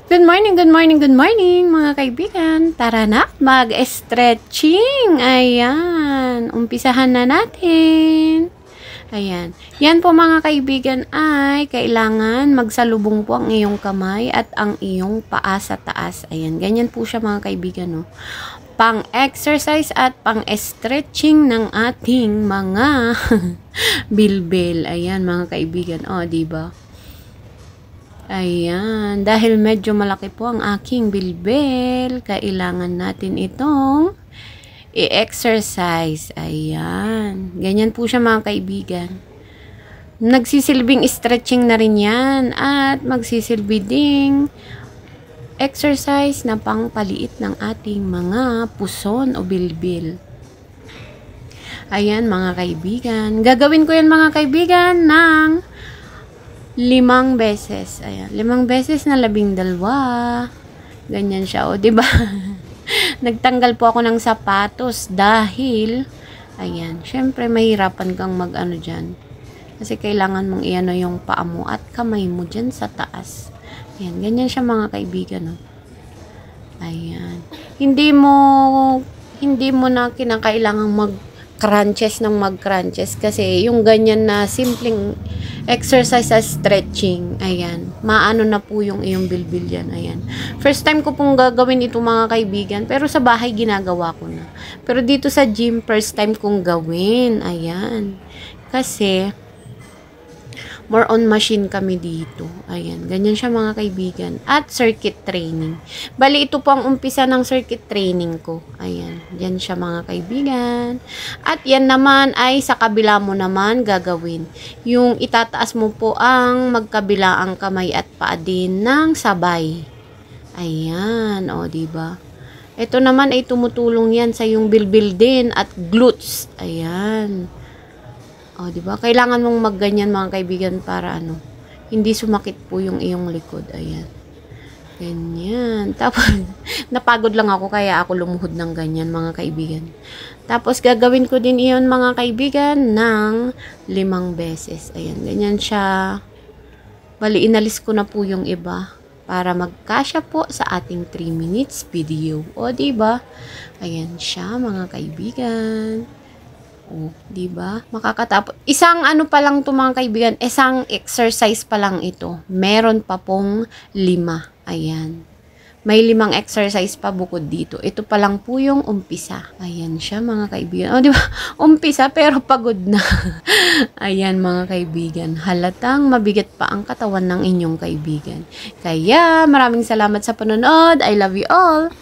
Good morning, good morning, good morning mga kaibigan. Tara na, mag-stretching. Ayan, umpisahan na natin. Ayan. Yan po mga kaibigan ay kailangan magsalubong po ang iyong kamay at ang iyong paa sa taas. Ayan, ganyan po siya mga kaibigan. No? Pang-exercise at pang-stretching ng ating mga bilbil. Ayan mga kaibigan. O, diba? Ayan, dahil medyo malaki po ang aking bilbil, kailangan natin itong i-exercise. Ayan, ganyan po siya mga kaibigan. Nagsisilbing stretching na rin yan at magsisilbi ding exercise na pangpaliit ng ating mga puson o bilbil. Ayan mga kaibigan, gagawin ko yan mga kaibigan ng 5 beses. Ayan, 5 beses na 12. Ganyan siya, o, diba? Nagtanggal po ako ng sapatos dahil, ayan, syempre mahirapan kang mag-ano dyan. Kasi kailangan mong iano yung paa mo at kamay mo dyan sa taas. Ayan, ganyan siya mga kaibigan, no? Ayan. Hindi mo na kinakailangang mag-crunches ng mag-crunches kasi yung ganyan na simpleng exercise sa stretching, ayan, maano na po yung iyong bilbil yan, ayan. First time ko pong gagawin ito mga kaibigan, pero sa bahay ginagawa ko na. Pero dito sa gym, first time kong gawin, ayan. Kasi, more on machine kami dito. Ayan, ganyan siya mga kaibigan. At circuit training. Bali, ito po ang umpisa ng circuit training ko. Ayan, yan siya mga kaibigan. At yan naman ay sa kabila mo naman gagawin. Yung itataas mo po ang magkabila ang kamay at paa din ng sabay. Ayan, o diba? Ito naman ay tumutulong yan sa yung bilbil din at glutes. Ayan. O, diba? Kailangan mong magganyan mga kaibigan para ano, hindi sumakit po yung iyong likod. Ayan. Ganyan. Tapos, napagod lang ako kaya ako lumuhod ng ganyan mga kaibigan. Tapos, gagawin ko din iyon mga kaibigan ng 5 beses. Ayan. Ganyan siya. Bali, inalis ko na po yung iba para magkasya po sa ating 3 minutes video. O, diba? Ayan siya mga kaibigan. Oh, 'di ba? Makakatapos. Isang ano pa lang 'to mga kaibigan, isang exercise pa lang ito. Meron pa pong 5. Ayan. May 5 exercise pa bukod dito. Ito pa lang po yung umpisa. Ayan siya mga kaibigan. Oh, 'di ba? Umpisa pero pagod na. Ayan mga kaibigan. Halatang mabigat pa ang katawan ng inyong kaibigan. Kaya maraming salamat sa panonood. I love you all.